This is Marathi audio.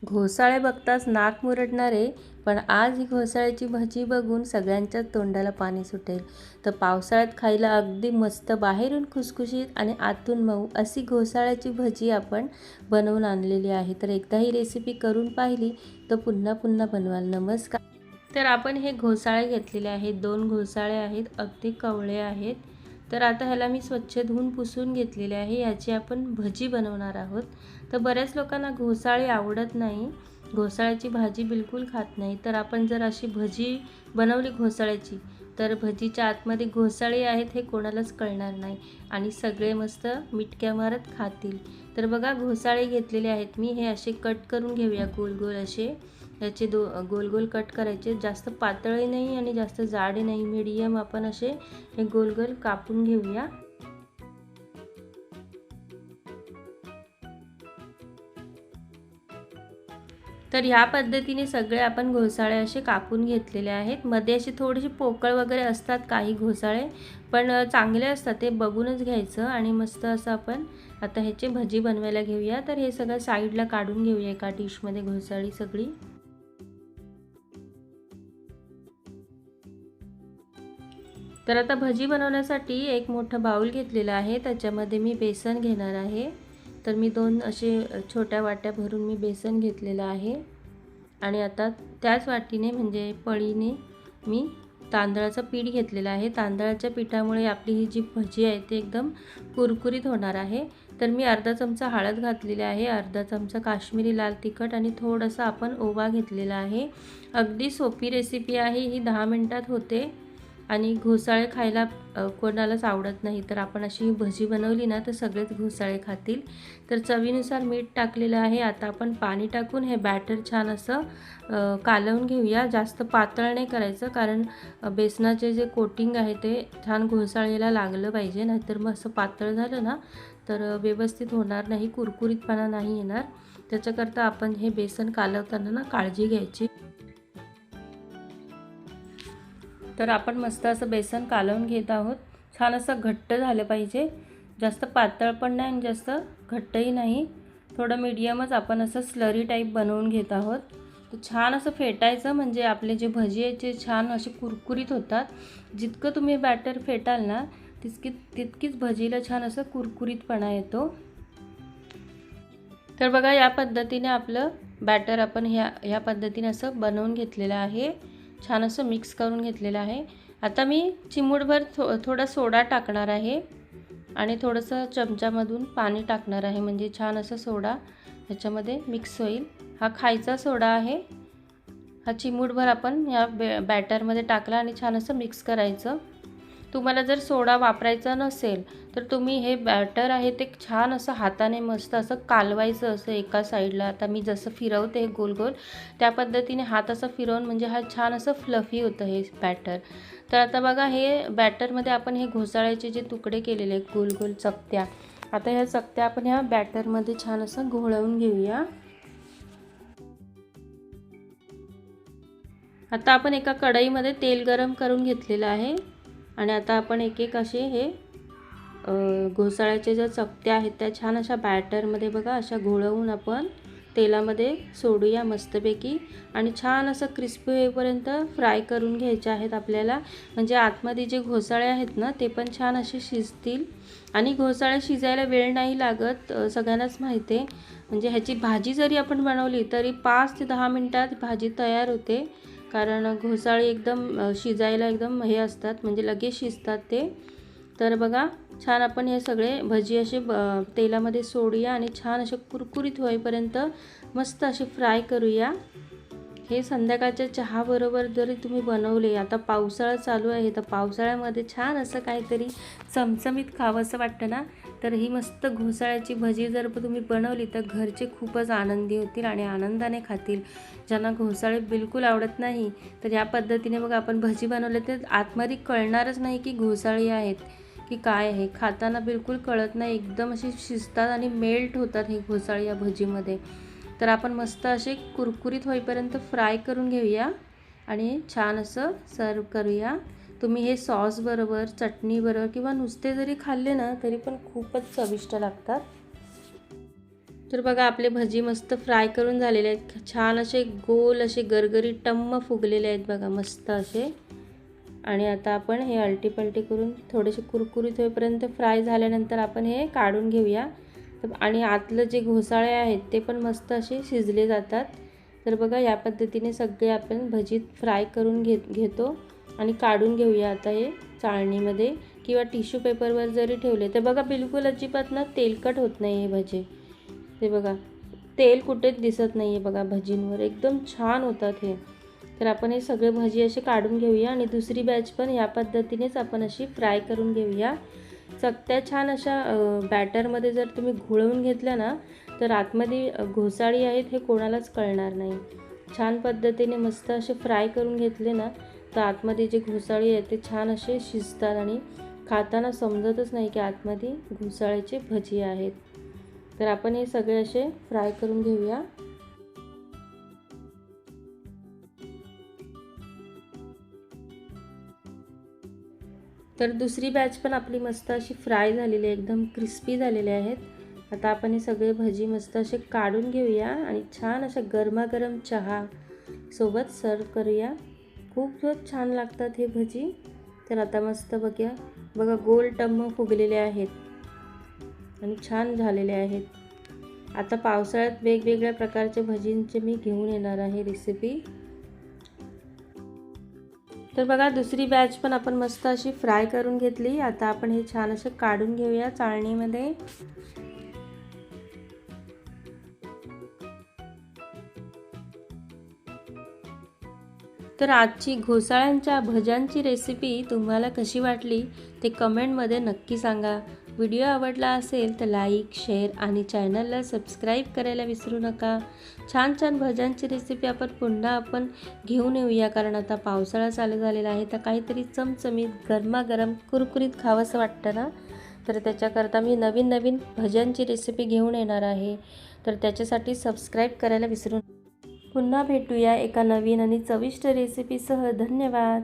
घोसाळे बघताच नाक मुरडणारे, पण आज ही घोसाळ्याची भजी बघून सगळ्यांच्याच तोंडाला पाणी सुटेल. तर पावसाळ्यात खायला अगदी मस्त, बाहेरून खुसखुशीत आणि आतून मऊ अशी घोसाळ्याची भजी आपण बनवून आणलेली आहे. तर एकदा ही रेसिपी करून पाहिली तर पुन्हा पुन्हा बनवाल. नमस्कार. तर आपण हे घोसाळे घेतलेले आहेत, 2 घोसाळे आहेत, अगदी कवळे आहेत. तर आता ह्याला मी स्वच्छ धुवून पुसून घेतलेले आहे. याची आपण भजी बनवणार आहोत. तर बऱ्याच लोकांना घोसाळे आवडत नाही, घोसाळ्याची भाजी बिलकुल खात नाही. तर आपण जर अशी भजी बनवली घोसाळ्याची, तर भजीच्या आतमध्ये घोसाळे आहेत हे कोणालाच कळणार नाही आणि सगळे मस्त मिटक्या मारत खातील. तर बघा, घोसाळे घेतलेले आहेत मी. हे असे कट करून घेऊया, गोल गोल असे याचे गोल गोल कट करायचे. जास्त पातळही नाही आणि जास्त जाडही नाही, मीडियम आपण असे हे गोल गोल कापून घेऊया. तर ह्या पद्धतीने सगळे आपण घोसाळे असे कापून घेतलेले आहेत. मध्ये असे थोडेसे पोकळ वगैरे असतात काही घोसाळे, पण चांगले असतात, ते बघूनच घ्यायचं. आणि मस्त असं आपण आता ह्याची भजी बनवायला घेऊया. तर हे सगळं साईडला काढून घेऊया एका डिशमध्ये घोसाळी सगळी. तर आता भजी बनवण्यासाठी एक मोठा बाउल घेतलेला आहे, त्याच्यामध्ये मी बेसन घेणार आहे. तर मी 2 असे छोट्या वाट्या भरून मी बेसन घेतलेलं आहे. आणि आता त्याच वाटीने म्हणजे पळीने मी तांदळाचं पीठ घेतलेलं आहे. तांदळाच्या पिठामुळे आपली ही जी भजी आहे ती एकदम कुरकुरीत होणार आहे. तर मी अर्धा चमचा हळद घातलेली आहे, अर्धा चमचा काश्मीरी लाल तिखट आणि थोडासा आपण ओवा घेतलेला आहे. अगदी सोपी रेसिपी आहे ही, 10 मिनिटात होते. आणि घोसाळे खायला कोणालाच आवडत नाही, तर आपण अशी ही भजी बनवली ना तर सगळेच घोसाळे खातील. तर चवीनुसार मीठ टाकलेलं आहे. आता आपण पाणी टाकून हे बॅटर छान असं कालवून घेऊया. जास्त पातळ नाही करायचं, कारण बेसनाचे जे कोटिंग आहे ते छान घोसाळेला लागलं पाहिजे, नाहीतर मग असं पातळ झालं ना तर व्यवस्थित होणार नाही, कुरकुरीतपणा नाही येणार. त्याच्याकरता आपण हे बेसन कालवताना ना काळजी घ्यायची. तर आपण मस्त असं बेसन कालवून घेत आहोत. छान असं घट्ट झालं पाहिजे, जास्त पातळ पण नाही आणि जास्त घट्टही नाही, थोडं मीडियमच आपण असं स्लरी टाईप बनवून घेत आहोत. तर छान असं फेटायचं, म्हणजे आपले जे भजी आहेत ते छान असे कुरकुरीत होतात. जितकं तुम्ही बॅटर फेटाल ना तितकीच भजीला छान असं कुरकुरीतपणा येतो. तर बघा, या पद्धतीने आपलं बॅटर आपण ह्या पद्धतीने असं बनवून घेतलेलं आहे, छान असं मिक्स करून घेतलेलं आहे. आता मी चिमूटभर थोडा सोडा टाकणार आहे आणि थोडंसं चमच्यामधून पाणी टाकणार आहे, म्हणजे छान असं सोडा ह्याच्यामध्ये मिक्स होईल. हा खायचा सोडा आहे. हा चिमूटभर आपण ह्या बॅटरमध्ये टाकला आणि छान असं मिक्स करायचं. तुम्हाला जर सोडा वापरायचा नसेल तर तुम्ही हे बॅटर आहे ते छान असं हाताने मस्त असं कालवायचं, असं एका साईडला. आता मी जसं फिरवते हे गोल गोल, त्या पद्धतीने हात असं फिरवून म्हणजे हा छान असं फ्लफी होतं हे बॅटर. तर आता बघा, हे बॅटरमध्ये आपण हे घोसाळ्याचे जे तुकडे केलेले गोल गोल चकत्या, आता ह्या चकत्या आपण ह्या बॅटरमध्ये छान असं घोळवून घेऊया. आता आपण एका कढईमध्ये तेल गरम करून घेतलेलं आहे आणि आता आपण एक एक असे हे घोसाळ्याच्या ज्या चकत्या आहेत त्या छान अशा बॅटरमध्ये बघा अशा घोळवून आपण तेलामध्ये सोडूया मस्तपैकी. आणि छान असं क्रिस्पी होईपर्यंत फ्राय करून घ्यायचे आहेत आपल्याला, म्हणजे आतमध्ये जे घोसाळे आहेत ना ते पण छान असे शिजतील. आणि घोसाळे शिजायला वेळ नाही लागत, सगळ्यांनाच माहिती आहे. म्हणजे ह्याची भाजी जरी आपण बनवली तरी 5 ते 10 मिनटात भाजी तयार होते, कारण घोसाळे एकदम शिजायला एकदम हे असतात, म्हणजे लगेच शिजतात ते. तर बघा, छान आपण हे सगळे भजी असे तेलामध्ये सोडूया आणि छान असे कुरकुरीत होईपर्यंत मस्त असे फ्राय करूया. हे संध्याकाळच्या चहाबरोबर जरी तुम्ही बनवले, आता पावसाळा चालू आहे तर पावसाळ्यामध्ये छान असं काहीतरी चमचमीत खावंसं वाटतं ना, तर ही मस्त घोसाळ्याची भजी जर तुम्ही बनवली तर घरचे खूपच आनंदी होतील आणि आनंदाने खातील. ज्यांना घोसाळे बिलकुल आवडत नाही तर या पद्धतीने बघा आपण भजी बनवले तर आतमध्ये कळणारच नाही की घोसाळे आहेत की काय आहे, खाताना बिलकुल कळत नाही, एकदम अशी शिजतात आणि मेल्ट होतात हे घोसाळे या भजीमध्ये. तर आपण मस्त असे कुरकुरीत होईपर्यंत फ्राय करून घेऊया आणि छान असं सर्व करूया. तुम्ही हे सॉस बरोबर, चटणी बरोबर किंवा नुसते जरी खाल्ले ना तरी पण खूपच चविष्ट लागतात. तर बघा आपले भजी मस्त फ्राय करून झालेले आहेत. छान असे गोल असे गरगरी टम्म फुगलेले आहेत बघा मस्त असे. आणि आता आपण हे अलटी पलटी करून थोडेसे कुरकुरीत होईपर्यंत फ्राय झाल्यानंतर आपण हे काढून घेऊया. आणि आतलं जे घोसाळे आहेत ते पण मस्त असे शिजले जातात. तर बघा या पद्धतीने सगळे आपण भजी फ्राय करून घेतो आणि काढून घेऊया आता हे चाळणीमध्ये किंवा टिश्यू पेपरवर जरी ठेवले तर बघा बिलकुल अजिबात ना तेलकट होत नाही हे भजी. ते बघा तेल कुठेच दिसत नाही आहे बघा भजींवर, एकदम छान होतात हे. तर आपण हे सगळे भजी असे काढून घेऊया आणि दुसरी बॅच पण या पद्धतीनेच आपण अशी फ्राय करून घेऊया. चकत्या छान अशा बॅटरमध्ये जर तुम्ही घोळवून घेतल्या ना तर आतमध्ये घोसाळी आहेत हे कोणालाच कळणार नाही. छान पद्धतीने मस्त असे फ्राय करून घेतले ना तर आतमध्ये जे घोसाळी आहेत ते छान असे शिजतात आणि खाताना समजतच नाही की आतमध्ये घोसाळ्याचे भजी आहेत. तर आपण हे सगळे असे फ्राय करून घेऊया. तर दुसरी बॅच पण आपली मस्त अशी फ्राय झालेली आहे, एकदम क्रिस्पी झालेले आहेत. आता आपण हे सगळे भजी मस्त असे काढून घेऊया आणि छान अशा गरमागरम चहा सोबत सर्व करूया. खूप छान लागतात हे भजी. तर आता मस्त बघा गोल टम्म फुगलेले आहेत आणि छान झालेले आहेत. आता पावसाळ्यात वेगवेगळ्या प्रकारच्या भजींचे मी घेऊन येणार आहे रेसिपी. तर बघा दुसरी बॅच पण आपण मस्त अशी फ्राय करून घेतली. आता आपण हे छान असं काढून घेऊया चाळणीमध्ये. तर आजची घोसाळ्यांच्या भज्यांची रेसिपी तुम्हाला कशी वाटली ते कमेंटमध्ये नक्की सांगा. व्हिडिओ आवडला असेल तर लाईक, शेअर आणि चॅनलला सबस्क्राईब करायला विसरू नका. छान छान भज्यांची रेसिपी पुन्हा घेऊन येऊया, कारण आता पावसाळा चालू झालेला आहे तर काहीतरी चमचमीत गरमागरम कुरकुरीत खावंसं वाटतं ना. तर त्याच्याकरता मी नवीन नवीन भज्यांची रेसिपी घेऊन येणार आहे. तर त्याच्यासाठी सबस्क्राईब करायला विसरू नका. पुन्हा भेटूया एका नवीन आणि चविष्ट रेसिपीसह. धन्यवाद.